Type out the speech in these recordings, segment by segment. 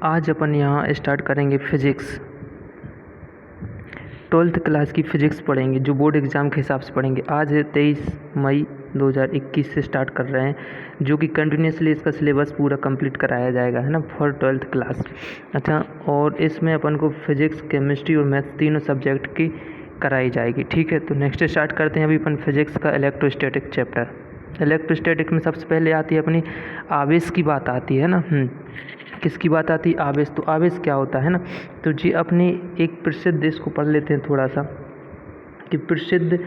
आज अपन यहाँ स्टार्ट करेंगे फिज़िक्स। 12th क्लास की फ़िज़िक्स पढ़ेंगे जो बोर्ड एग्ज़ाम के हिसाब से पढ़ेंगे। आज है 23 मई 2021 से स्टार्ट कर रहे हैं, जो कि कंटिन्यूसली इसका सिलेबस पूरा कंप्लीट कराया जाएगा, है ना, फॉर 12th क्लास। अच्छा, और इसमें अपन को फिज़िक्स, केमिस्ट्री और मैथ्स तीनों सब्जेक्ट की कराई जाएगी। ठीक है, तो नेक्स्ट स्टार्ट करते हैं अभी अपन फिज़िक्स का इलेक्ट्रोस्टैटिक चैप्टर। इलेक्ट्रोस्टैटिक में सबसे पहले आती है अपनी आवेश की बात आती है ना। किसकी बात आती है? आवेश। तो आवेश क्या होता है ना, तो जी अपनी एक प्रसिद्ध, इसको पढ़ लेते हैं थोड़ा सा, कि प्रसिद्ध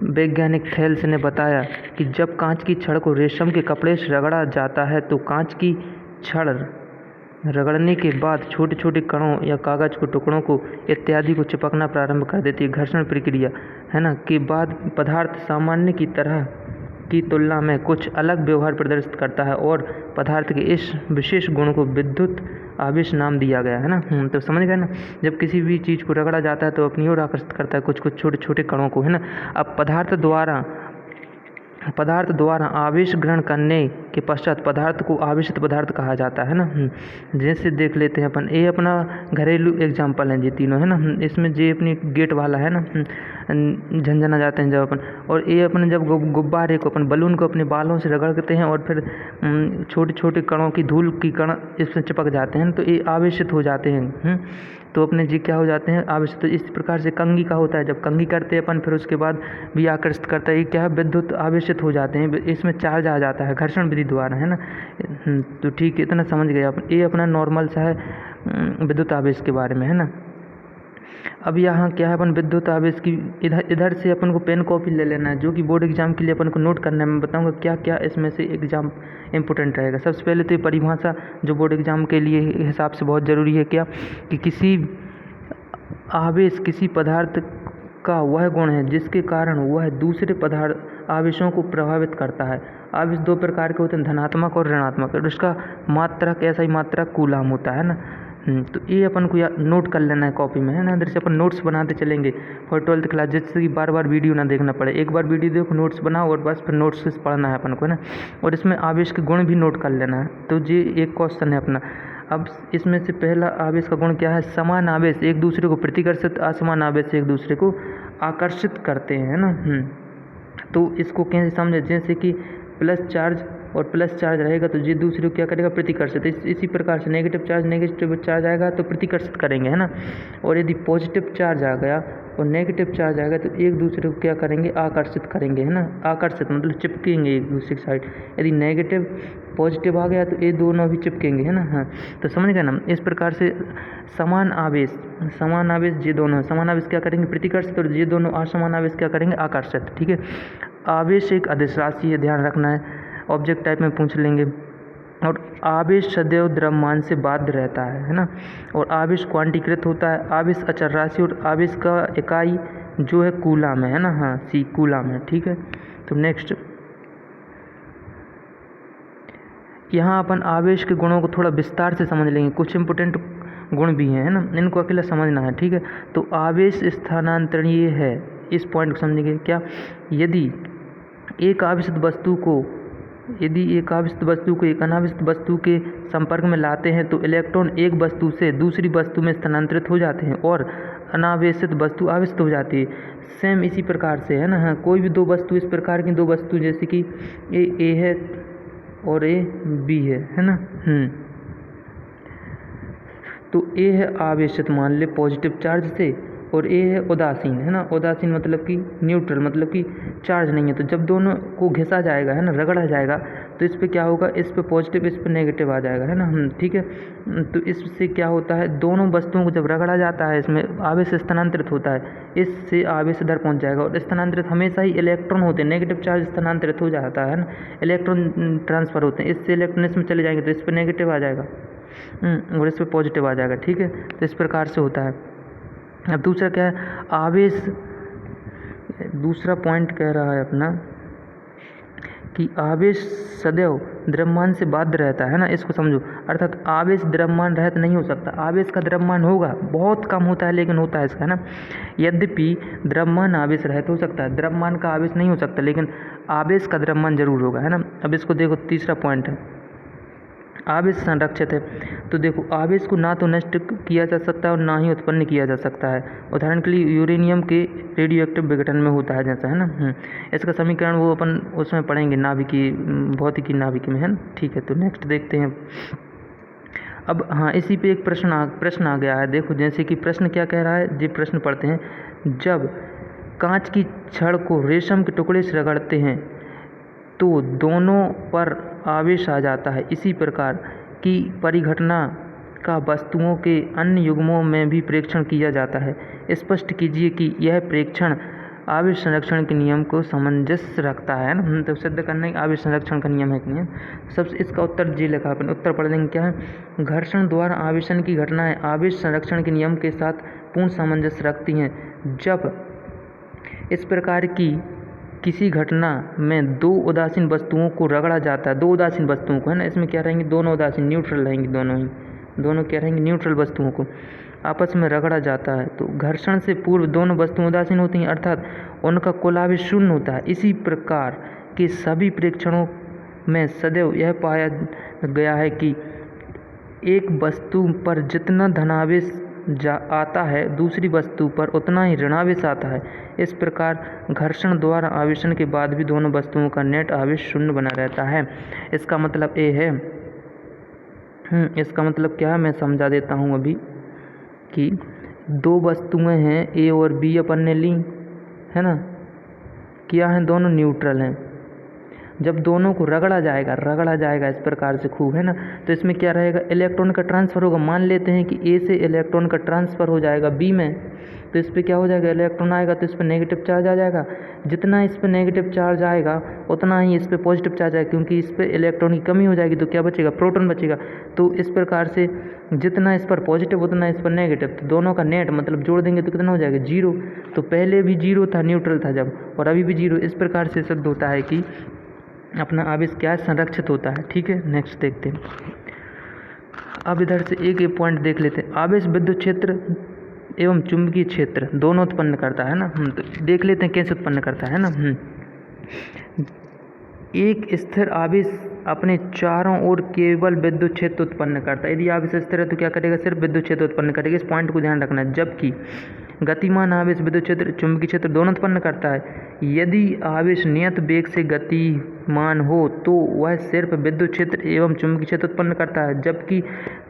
वैज्ञानिक थेल्स ने बताया कि जब कांच की छड़ को रेशम के कपड़े से रगड़ा जाता है तो कांच की छड़ रगड़ने के बाद छोटे छोटे कणों या कागज़ के टुकड़ों को इत्यादि को चिपकना प्रारंभ कर देती है। घर्षण प्रक्रिया, है ना, के बाद पदार्थ सामान्य की तरह की तुलना में कुछ अलग व्यवहार प्रदर्शित करता है और पदार्थ के इस विशेष गुण को विद्युत आवेश नाम दिया गया है ना। तो समझ गए ना, जब किसी भी चीज़ को रगड़ा जाता है तो अपनी ओर आकर्षित करता है कुछ कुछ छोटे छोटे कणों को, है ना। अब पदार्थ द्वारा आवेश ग्रहण करने के पश्चात पदार्थ को आवेशित पदार्थ कहा जाता है ना। जैसे देख लेते हैं अपन, ये अपना घरेलू एग्जाम्पल है जी तीनों, है ना। इसमें जे अपनी गेट वाला है ना, झंझना जाते हैं जब अपन, और ये अपने जब गुब्बारे को, अपन बलून को अपने बालों से रगड़ते हैं और फिर छोटे छोटे कणों की धूल की कण इसमें चिपक जाते हैं तो ये आवेशित हो जाते हैं। तो अपने जी क्या हो जाते हैं? आवेशित। तो इस प्रकार से कंघी का होता है, जब कंघी करते हैं अपन फिर उसके बाद भी आकर्षित करता है, ये क्या है? विद्युत आवेशित हो जाते हैं, इसमें चार्ज आ जाता है घर्षण विधि द्वारा, है ना। तो ठीक है, इतना समझ गए आप। ये अपना नॉर्मल सा है विद्युत आवेश के बारे में, है ना। अब यहाँ क्या है, अपन विद्युत आवेश की इधर से अपन को पेन कॉपी ले लेना है, जो कि बोर्ड एग्जाम के लिए अपन को नोट करना है। मैं बताऊंगा क्या क्या इसमें से एग्जाम इंपॉर्टेंट रहेगा। सबसे पहले तो ये परिभाषा जो बोर्ड एग्जाम के लिए हिसाब से बहुत ज़रूरी है, क्या कि किसी आवेश किसी पदार्थ का वह गुण है जिसके कारण वह दूसरे पदार्थ आवेशों को प्रभावित करता है। आवेश दो प्रकार के होते हैं, धनात्मक और ऋणात्मक, और उसका मात्रक, ऐसा ही मात्रक कूलाम होता है ना। तो ये अपन को नोट कर लेना है कॉपी में, है ना। इधर से अपन नोट्स बनाते चलेंगे फॉर 12th क्लास, जिससे कि बार बार वीडियो ना देखना पड़े। एक बार वीडियो देखो, नोट्स बनाओ और बस फिर नोट्स से पढ़ना है अपन को, है ना। और इसमें आवेश के गुण भी नोट कर लेना है। तो ये एक क्वेश्चन है अपना। अब इसमें से पहला आवेश का गुण क्या है? समान आवेश एक दूसरे को प्रतिकर्षित, असमान आवेश एक दूसरे को आकर्षित करते हैं, है ना। तो इसको कैसे समझे? जैसे कि प्लस चार्ज और प्लस चार्ज रहेगा तो ये दूसरे को क्या करेगा? प्रतिकर्षित। इसी प्रकार से नेगेटिव चार्ज आएगा तो प्रतिकर्षित करेंगे, है ना। और यदि पॉजिटिव चार्ज आ गया और नेगेटिव चार्ज आएगा तो एक दूसरे को क्या करेंगे? आकर्षित करेंगे, है ना। आकर्षित मतलब चिपकेंगे एक दूसरे की साइड। यदि नेगेटिव पॉजिटिव आ गया तो ये दोनों भी चिपकेंगे, है ना। हाँ, तो समझ गए ना। इस प्रकार से समान आवेश ये दोनों, समान आवेश क्या करेंगे? प्रतिकर्षित, और ये दोनों असमान आवेश क्या करेंगे? आकर्षित। ठीक है। आवेश एक अदिश राशि है, ध्यान रखना है, ऑब्जेक्ट टाइप में पूछ लेंगे। और आवेश सदैव द्रव्यमान से बाध्य रहता है ना। और आवेश क्वांटीकृत होता है। आवेश अचर राशि और आवेश का इकाई जो है कूलाम है ना। हाँ, सी कूलाम है। ठीक है। तो नेक्स्ट यहाँ अपन आवेश के गुणों को थोड़ा विस्तार से समझ लेंगे। कुछ इंपॉर्टेंट गुण भी हैं, है ना, इनको अकेला समझना है। ठीक है। तो आवेश स्थानांतरणीय है, इस पॉइंट को समझेंगे। क्या? यदि एक आवेशित वस्तु को एक अनावेशित वस्तु के संपर्क में लाते हैं तो इलेक्ट्रॉन एक वस्तु से दूसरी वस्तु में स्थानांतरित हो जाते हैं और अनावेशित वस्तु आवेशित हो जाती है। सेम इसी प्रकार से, है ना। हाँ, कोई भी दो वस्तु, इस प्रकार की दो वस्तु, जैसे कि ए है और ए बी है ना। तो ए है आवेशित, मान ले पॉजिटिव चार्ज से, और ए है उदासीन, है ना। उदासीन मतलब कि न्यूट्रल, मतलब कि चार्ज नहीं है। तो जब दोनों को घिसा जाएगा, है ना, रगड़ा जाएगा, तो इस पे क्या होगा? इस पे पॉजिटिव, इस पे नेगेटिव आ जाएगा, है ना। ठीक है। तो इससे क्या होता है? दोनों वस्तुओं को जब रगड़ा जाता है, इसमें आवेश स्थानांतरित होता है, इससे आवेश इधर पहुंच जाएगा। और स्थानांतरित हमेशा ही इलेक्ट्रॉन होते हैं, नेगेटिव चार्ज स्थानांतरित हो जाता है ना, इलेक्ट्रॉन ट्रांसफ़र होते हैं। इससे इलेक्ट्रॉन इसमें चले जाएंगे तो इस पर नेगेटिव आ जाएगा और इस पर पॉजिटिव आ जाएगा। ठीक है। तो इस प्रकार से होता है। अब दूसरा क्या है? आवेश, दूसरा पॉइंट कह रहा है अपना कि आवेश सदैव द्रव्यमान से बाध्य रहता है ना। इसको समझो, अर्थात आवेश द्रव्यमान रहित नहीं हो सकता। आवेश का द्रव्यमान होगा, बहुत कम होता है लेकिन होता है इसका, है ना। यद्यपि द्रव्यमान आवेश रहित हो सकता है, द्रव्यमान का आवेश नहीं हो सकता, लेकिन आवेश का द्रव्यमान जरूर होगा, है ना। अब इसको देखो, तीसरा पॉइंट है आवेश संरक्षित है। तो देखो आवेश को ना तो नष्ट किया जा सकता है और ना ही उत्पन्न किया जा सकता है। उदाहरण के लिए यूरेनियम के रेडियोएक्टिव विघटन में होता है जैसा, है ना। इसका समीकरण वो अपन उसमें पढ़ेंगे नाभिकीय भौतिकी नाभिक में, है ना। ठीक है, तो नेक्स्ट देखते हैं। अब हाँ, इसी पे एक प्रश्न आ गया है। देखो जैसे कि प्रश्न क्या कह रहा है, जी प्रश्न पढ़ते हैं। जब कांच की छड़ को रेशम के टुकड़े से रगड़ते हैं तो दोनों पर आवेश आ जाता है। इसी प्रकार की परिघटना का वस्तुओं के अन्य युग्मों में भी प्रेक्षण किया जाता है। स्पष्ट कीजिए कि यह प्रेक्षण आवेश संरक्षण के नियम को सामंजस्य रखता है ना। तो सिद्ध करना ही आवेश संरक्षण का नियम है कि नहीं। सबसे इसका उत्तर जी लिखा अपन, उत्तर पढ़ लेंगे। क्या है? घर्षण द्वारा आवेशन की घटनाएं आवेश संरक्षण के नियम के साथ पूर्ण सामंजस्य रखती हैं। जब इस प्रकार की किसी घटना में दो उदासीन वस्तुओं को रगड़ा जाता है, दो उदासीन वस्तुओं को, है ना, इसमें क्या रहेंगे, दोनों उदासीन, न्यूट्रल रहेंगे, दोनों क्या रहेंगे, न्यूट्रल वस्तुओं को आपस में रगड़ा जाता है। तो घर्षण से पूर्व दोनों वस्तुएं उदासीन होती हैं, अर्थात उनका कुल आवेश शून्य होता है। इसी प्रकार के सभी प्रेक्षणों में सदैव यह पाया गया है कि एक वस्तु पर जितना धनावेश आता है दूसरी वस्तु पर उतना ही ऋणावेश आता है। इस प्रकार घर्षण द्वारा आवेशन के बाद भी दोनों वस्तुओं का नेट आवेश शून्य बना रहता है। इसका मतलब ए है, इसका मतलब क्या है मैं समझा देता हूँ अभी, कि दो वस्तुएं हैं ए और बी अपन ने ली, है ना, क्या है, दोनों न्यूट्रल हैं। जब दोनों को रगड़ा जाएगा इस प्रकार से खूब, है ना, तो इसमें क्या रहेगा, इलेक्ट्रॉन का ट्रांसफ़र होगा। मान लेते हैं कि ए से इलेक्ट्रॉन का ट्रांसफ़र हो जाएगा बी में, तो इस पर क्या हो जाएगा, इलेक्ट्रॉन आएगा तो इस पर नेगेटिव चार्ज आ जाएगा। जितना इस पर नेगेटिव चार्ज आएगा उतना ही इस पर पॉजिटिव चार्ज आएगा, क्योंकि इस पर इलेक्ट्रॉन की कमी हो जाएगी तो क्या बचेगा, प्रोटॉन बचेगा। तो इस प्रकार से जितना इस पर पॉजिटिव उतना इस पर नेगेटिव, तो दोनों का नेट मतलब जोड़ देंगे तो कितना हो जाएगा, 0। तो पहले भी 0 था, न्यूट्रल था जब, और अभी भी 0। इस प्रकार से सिद्ध होता है कि अपना आवेश क्या संरक्षित होता है। ठीक है, नेक्स्ट देखते हैं। अब इधर से एक एक पॉइंट देख लेते हैं। आवेश विद्युत क्षेत्र एवं चुंबकीय क्षेत्र दोनों उत्पन्न करता है ना। तो देख लेते हैं कैसे उत्पन्न करता है ना। एक स्थिर आवेश अपने चारों ओर केवल विद्युत क्षेत्र उत्पन्न करता है। यदि आवेश स्थिर है तो क्या करेगा, सिर्फ विद्युत क्षेत्र उत्पन्न करेगा। इस पॉइंट को ध्यान रखना है। जबकि गतिमान आवेश विद्युत क्षेत्र चुंबकीय क्षेत्र दोनों उत्पन्न करता है। यदि आवेश नियत वेग से गतिमान हो तो वह सिर्फ विद्युत क्षेत्र एवं चुंबकीय क्षेत्र उत्पन्न करता है, जबकि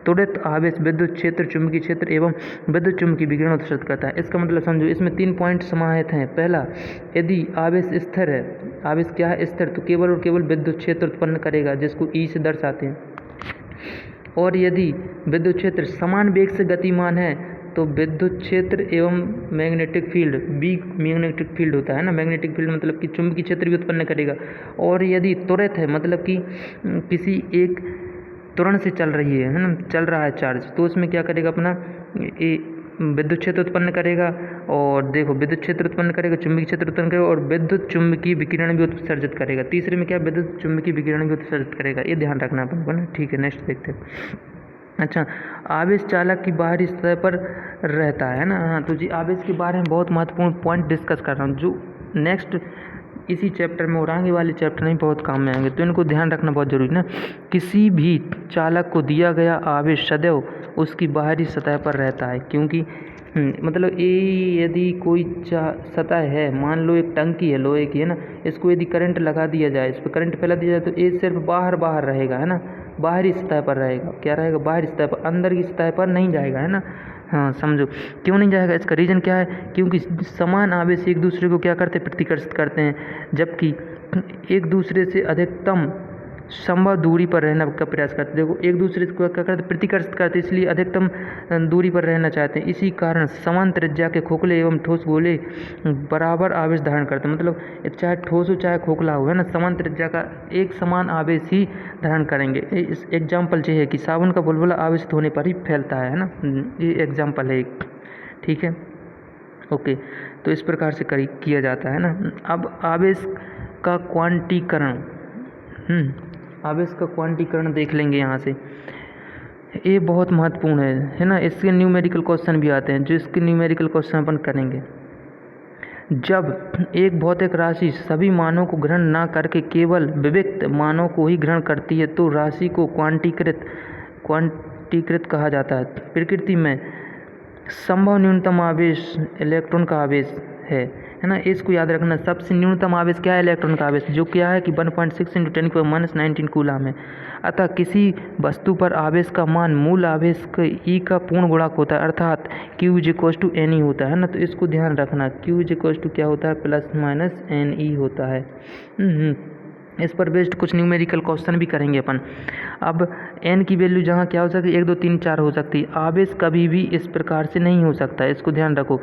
त्वरित आवेश विद्युत क्षेत्र चुंबकीय क्षेत्र एवं विद्युत चुंबकीय विकिरण उत्सर्जित करता है। इसका मतलब समझो, इसमें 3 पॉइंट समाहित हैं। पहला, यदि आवेश स्थिर है, आवेश क्या है, स्थिर, तो केवल और केवल विद्युत क्षेत्र उत्पन्न करेगा, जिसको ई से दर्शाते हैं। और यदि विद्युत क्षेत्र समान वेग से गतिमान है तो विद्युत क्षेत्र एवं magnetic field, B magnetic field होता है ना, मैग्नेटिक फील्ड मतलब कि चुंबकीय क्षेत्र भी उत्पन्न करेगा। और यदि त्वरित है, मतलब कि किसी एक त्वरण से चल रही है ना, चल रहा है चार्ज, तो उसमें क्या करेगा, अपना विद्युत क्षेत्र उत्पन्न करेगा। और देखो विद्युत क्षेत्र उत्पन्न करेगा, चुंबकीय क्षेत्र उत्पन्न करेगा, और विद्युत चुंबकीय विकिरण भी उत्सर्जित करेगा। तीसरे में क्या, विद्युत चुंबकीय विकिरण भी उत्सर्जित करेगा। ये ध्यान रखना अपन को ना। ठीक है, नेक्स्ट देखते हैं। अच्छा, आवेश चालक की बाहरी सतह पर रहता है ना। हाँ, तो जी आवेश के बारे में बहुत महत्वपूर्ण पॉइंट डिस्कस कर रहा हूँ, जो नेक्स्ट इसी चैप्टर में और आगे वाले चैप्टर में बहुत काम में आएंगे, तो इनको ध्यान रखना बहुत जरूरी ना। किसी भी चालक को दिया गया आवेश सदैव उसकी बाहरी सतह पर रहता है, क्योंकि मतलब ये यदि कोई सतह है, मान लो एक टंकी है लोहे की, है ना, इसको यदि करंट लगा दिया जाए, इस पर करंट फैला दिया जाए, तो ये सिर्फ बाहर रहेगा, है ना, बाहरी सतह पर रहेगा। क्या रहेगा, बाहरी सतह पर, अंदर की सतह पर नहीं जाएगा, है ना। हाँ, समझो क्यों नहीं जाएगा, इसका रीज़न क्या है, क्योंकि समान आवेश एक दूसरे को क्या करते हैं, प्रतिकर्षित करते हैं, जबकि एक दूसरे से अधिकतम संभव दूरी पर रहना का प्रयास करते हैं। देखो एक दूसरे को क्या करते, प्रतिकर्षित करते, इसलिए अधिकतम दूरी पर रहना चाहते हैं। इसी कारण समान त्रिज्या के खोखले एवं ठोस गोले बराबर आवेश धारण करते हैं। मतलब चाहे ठोस हो चाहे खोखला हो, है ना, समान त्रिज्या का एक समान आवेश ही धारण करेंगे। इस एग्जाम्पल ये है कि साबुन का बुलबुला आवेशित होने पर ही फैलता है ना। ये एग्जाम्पल है एक। ठीक है, ओके, तो इस प्रकार से किया जाता है ना। अब आवेश का क्वांटीकरण, आवेश का क्वांटीकरण देख लेंगे यहाँ से। ये बहुत महत्वपूर्ण है ना। इसके न्यूमेरिकल क्वेश्चन भी आते हैं, जो इसके न्यूमेरिकल क्वेश्चन अपन करेंगे। जब एक भौतिक राशि सभी मानों को ग्रहण न करके केवल विविक्त मानों को ही ग्रहण करती है तो राशि को क्वांटीकृत कहा जाता है। प्रकृति में संभव न्यूनतम आवेश इलेक्ट्रॉन का आवेश है ना। इसको याद रखना, सबसे न्यूनतम आवेश क्या है, इलेक्ट्रॉन का आवेश, जो क्या है कि 1.6 × 10⁻⁻⁹ कूलम है। अतः किसी वस्तु पर आवेश का मान मूल आवेश के ई का पूर्ण गुणक होता है, अर्थात Q = Ne होता है ना। तो इसको ध्यान रखना, Q = क्या होता है, +- Ne होता है। इस पर बेस्ड कुछ न्यूमेरिकल क्वेश्चन भी करेंगे अपन। अब n की वैल्यू जहाँ क्या हो सकती है, 1 2 3 4 हो सकती है। आवेश कभी भी इस प्रकार से नहीं हो सकता है, इसको ध्यान रखो।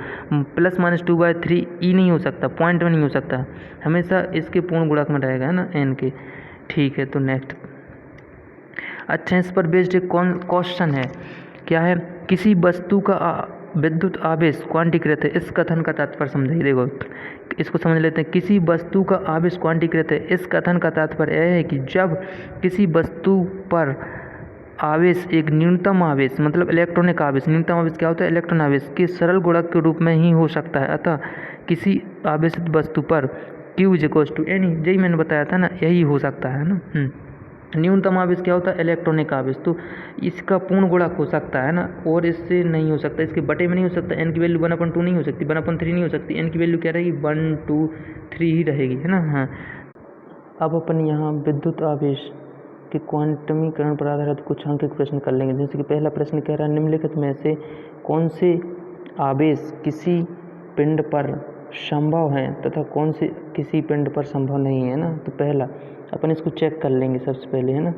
+-2/3 ई नहीं हो सकता, पॉइंट में नहीं हो सकता, हमेशा इसके पूर्ण गुणक में रहेगा, है ना, n के। ठीक है, तो नेक्स्ट। अच्छा, इस पर बेस्ड एक क्वेश्चन है, क्या है, किसी वस्तु का विद्युत आवेश क्वांटीकृत है, इस कथन का तात्पर्य समझिए। देखो, इसको समझ लेते हैं। किसी वस्तु का आवेश क्वांटीकृत है, इस कथन का तात्पर्य यह है कि जब किसी वस्तु पर आवेश एक न्यूनतम आवेश मतलब इलेक्ट्रॉनिक आवेश, न्यूनतम आवेश क्या होता है, इलेक्ट्रॉन आवेश के सरल गुणक के रूप में ही हो सकता है। अतः किसी आवेशित वस्तु पर Q = Ne, यही मैंने बताया था ना, यही हो सकता है ना। न्यूनतम आवेश क्या होता है, इलेक्ट्रॉनिक आवेश, तो इसका पूर्ण गुणक हो सकता है ना, और इससे नहीं हो सकता, इसके बटे में नहीं हो सकता। n की वैल्यू 1/2 नहीं हो सकती, 1/3 नहीं हो सकती, n की वैल्यू क्या रहेगी, 1 2 3 ही रहेगी, है ना। हाँ, अब अपन यहाँ विद्युत आवेश के क्वांटमीकरण पर आधारित कुछ अंकित प्रश्न कर लेंगे। जैसे कि पहला प्रश्न कह रहा है, निम्नलिखित में से कौन से आवेश किसी पिंड पर संभव हैं तथा कौन से किसी पिंड पर संभव नहीं है ना। तो पहला अपन इसको चेक कर लेंगे सबसे पहले, है ना।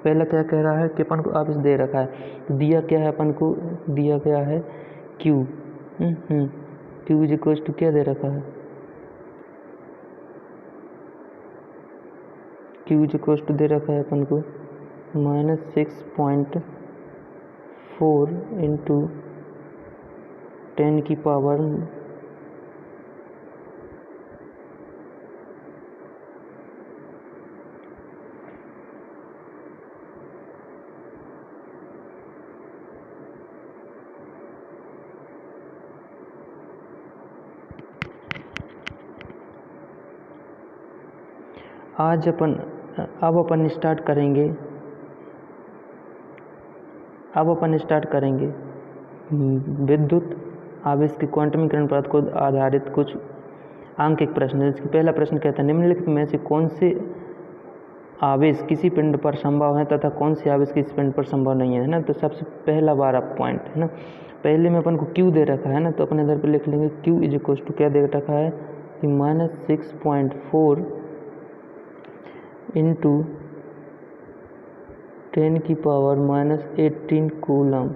पहला क्या कह रहा है कि अपन को आवेश दे रखा है, तो दिया क्या है, अपन को दिया क्या है, Q। Q = क्या दे रखा है, Q = दे रखा है अपन को -6.4 × 10⁻⁻⁻⁻। अब अपन स्टार्ट करेंगे विद्युत आवेश के क्वांटमीकरण पर को आधारित कुछ आंकिक प्रश्न। जैसे पहला प्रश्न कहता है, निम्नलिखित में से कौन से आवेश किसी पिंड पर संभव है तथा कौन से आवेश किसी पिंड पर संभव नहीं है ना। तो सबसे पहला वाला पॉइंट है ना, पहले में अपन को Q दे रखा है ना, तो अपन इधर पे लिख लेंगे Q = क्या दे रखा है कि -6.4 × 10⁻⁻18 कूलम।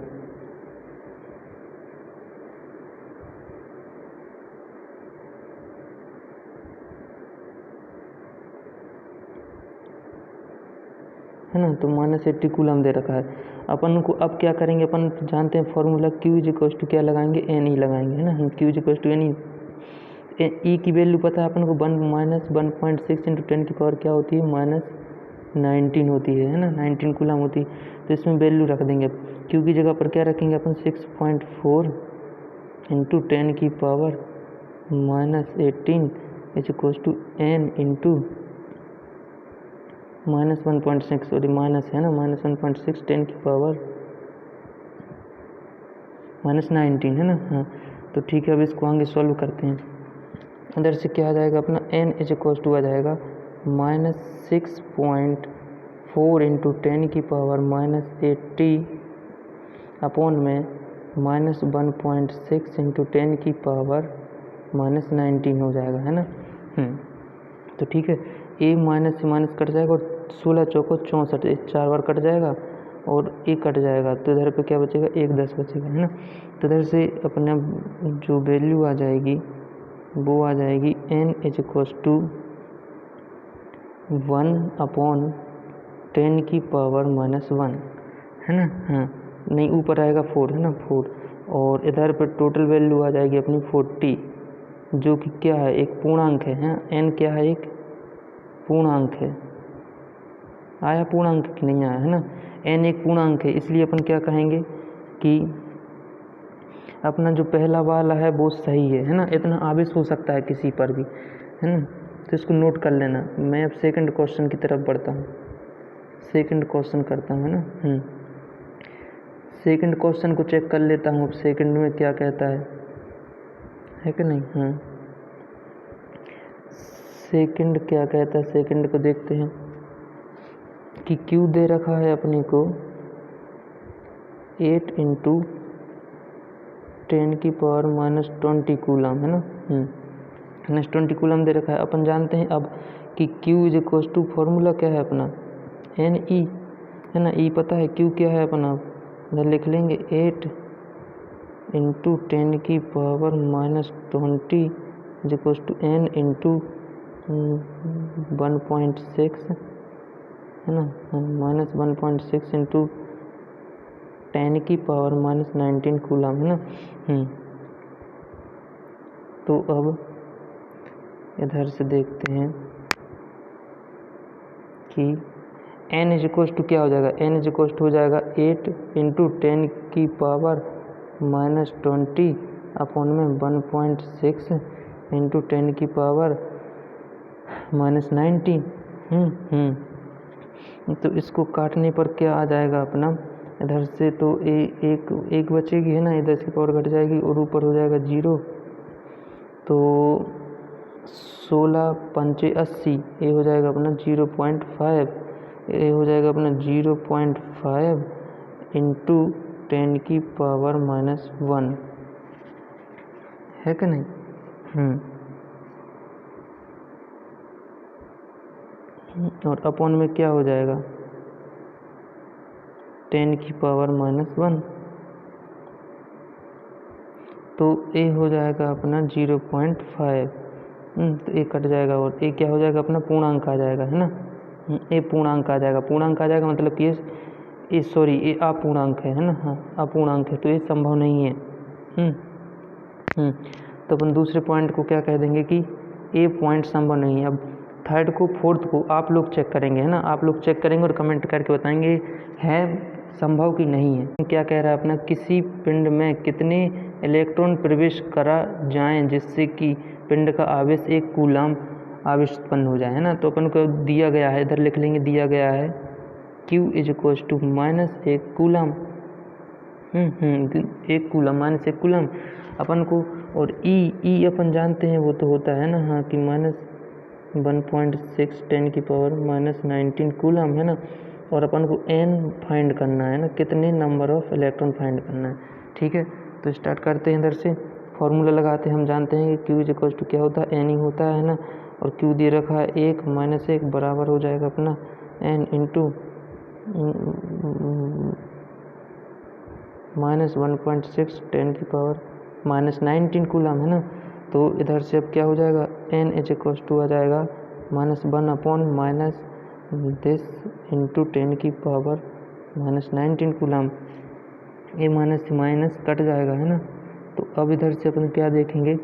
है ना, तो -80 कूलम दे रखा है। अपन को अब क्या करेंगे, अपन जानते हैं फॉर्मूला, Q = क्या लगाएंगे, Ne लगाएंगे, है ना। Q = Ne, E की वैल्यू पता है अपन को, 1-1.6 × 10⁻⁻⁻ क्या होती है, -19 होती है ना, 19 कूलम होती है। तो इसमें वैल्यू रख देंगे, Q की जगह पर क्या रखेंगे अपन, 6.4 × 10⁻⁻18 = N × -1.6, सॉरी माइनस है ना, -1.6 10⁻⁻⁻19 है ना। हाँ, तो ठीक है, अब इसको आगे सॉल्व करते हैं। अंदर से क्या आ जाएगा अपना, N = आ जाएगा -6.4 × 10⁻⁻80 अपॉन में -1.6 × 10⁻⁻19 हो जाएगा, है ना। तो ठीक है, A माइनस से माइनस कट जाएगा और 16 चौको 64, 4 बार कट जाएगा और 1 कट जाएगा, तो इधर पे क्या बचेगा, 1 10 बचेगा, है ना। तो इधर से अपने जो वैल्यू आ जाएगी वो आ जाएगी N = 1/10⁻⁻1, है ना। हाँ, नहीं, ऊपर आएगा 4, है ना, 4, और इधर पर टोटल वैल्यू आ जाएगी अपनी 40, जो कि क्या है, एक पूर्णांक है। N क्या है, एक पूर्णांक है। आया पूर्णांक कि नहीं आया, है ना। N एक पूर्णांक है, इसलिए अपन क्या कहेंगे कि अपना जो पहला वाला है वो सही है ना, इतना आवेश हो सकता है किसी पर भी, है ना, तो इसको नोट कर लेना। मैं अब सेकंड क्वेश्चन की तरफ बढ़ता हूँ, सेकंड क्वेश्चन करता हूँ, है ना। सेकंड क्वेश्चन को चेक कर लेता हूँ अब सेकंड में क्या कहता है कि नहीं। सेकंड क्या कहता है, सेकंड को देखते हैं कि Q दे रखा है अपने को 8 × 10⁻⁻20 कूलम, है ना। -20 कूलम दे रखा है। अपन जानते हैं अब कि Q = फॉर्मूला क्या है अपना NE, है ना। E पता है, Q क्या है अपना, इधर लिख लेंगे 8 × 10⁻⁻20 N × 1.6, है ना, -1.6 × 10⁻⁻19 कूलम, है ना। तो अब इधर से देखते हैं कि N = क्या हो जाएगा, N = हो जाएगा 8 × 10⁻⁻20 अपॉन में 1.6 × 10⁻⁻19। तो इसको काटने पर क्या आ जाएगा अपना, इधर से तो एक बचेगी, है ना, इधर से पावर घट जाएगी और ऊपर हो जाएगा 0, तो 16 × 5 = 80, ये हो जाएगा अपना 0.5, ये हो जाएगा अपना 0.5 × 10⁻⁻1, है कि नहीं। और अपॉन में क्या हो जाएगा 10⁻⁻1, तो ये हो जाएगा अपना 0.5, तो ये कट जाएगा और ये क्या हो जाएगा अपना पूर्णांक आ जाएगा, है ना। ये पूर्णांक आ जाएगा, पूर्णांक आ जाएगा मतलब कि ये अपूर्णांक है ना। अपूर्णांक है तो ये संभव नहीं है। तो अपन दूसरे पॉइंट को क्या कह देंगे कि ये पॉइंट संभव नहीं है। अब थर्ड को फोर्थ को आप लोग चेक करेंगे, है ना, आप लोग चेक करेंगे और कमेंट करके बताएंगे है संभव कि नहीं है। क्या कह रहा है अपना, किसी पिंड में कितने इलेक्ट्रॉन प्रवेश करा जाएं जिससे कि पिंड का आवेश 1 कूलम आवेश उत्पन्न हो जाए, है ना। तो अपन को दिया गया है, इधर लिख लेंगे, दिया गया है Q = -1 कूलम, 1 कूलम -1 कूलम अपन को। और E अपन जानते हैं वो तो होता है ना, कि -1.6 10⁻⁻19 कूलम, है ना। और अपन को N फाइंड करना है ना, कितने नंबर ऑफ इलेक्ट्रॉन फाइंड करना है, ठीक है। तो स्टार्ट करते हैं इधर से, फॉर्मूला लगाते हैं। हम जानते हैं कि Q = क्या होता है, N ही होता है ना। और Q दे रखा है 1 - 1 बराबर हो जाएगा अपना N × -1.6 10⁻⁻19 कूलम, है ना। तो इधर से अब क्या हो जाएगा, N = आ जाएगा -1/- this × 10⁻⁻19 कूलम। ये माइनस से माइनस कट जाएगा, है ना। तो अब इधर से अपन क्या देखेंगे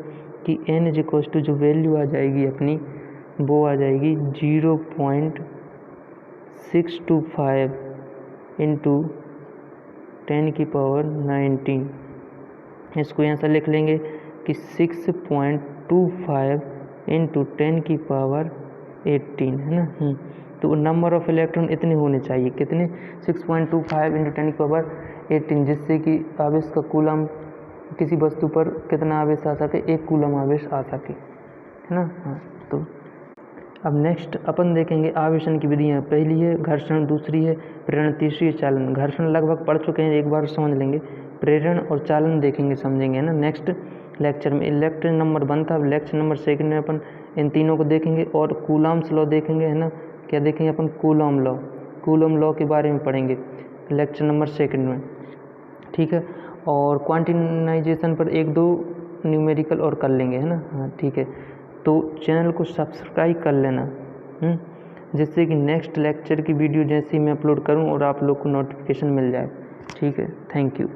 कि N = जो वैल्यू आ जाएगी अपनी, वो आ जाएगी 0.625 × 10⁻⁹। इसको यहाँ से लिख लेंगे कि 6.25 × 10⁻18, है ना। तो नंबर ऑफ इलेक्ट्रॉन इतने होने चाहिए, कितने 6.25 × 10⁻18, जिससे कि आवेश का कूलम किसी वस्तु पर कितना आवेश आ सके, 1 कूलम आवेश आ सके, है ना। तो अब नेक्स्ट अपन देखेंगे आवेशन की विधियाँ। पहली है घर्षण, दूसरी है प्रेरण, तीसरी है चालन। घर्षण लगभग पढ़ चुके हैं, एक बार समझ लेंगे। प्रेरण और चालन देखेंगे, समझेंगे, है ना, नेक्स्ट लेक्चर में। लेक्चर नंबर 1 था, अब लेक्चर नंबर 2 में अपन इन तीनों को देखेंगे और कूलम्स लॉ देखेंगे, है ना। क्या देखेंगे अपन, कूलम लॉ के बारे में पढ़ेंगे लेक्चर नंबर 2 में, ठीक है। और क्वांटिनाइजेशन पर 1-2 न्यूमेरिकल और कर लेंगे, है ना। ठीक है, तो चैनल को सब्सक्राइब कर लेना, जिससे कि नेक्स्ट लेक्चर की वीडियो जैसे ही मैं अपलोड करूं और आप लोग को नोटिफिकेशन मिल जाए, ठीक है। Thank you.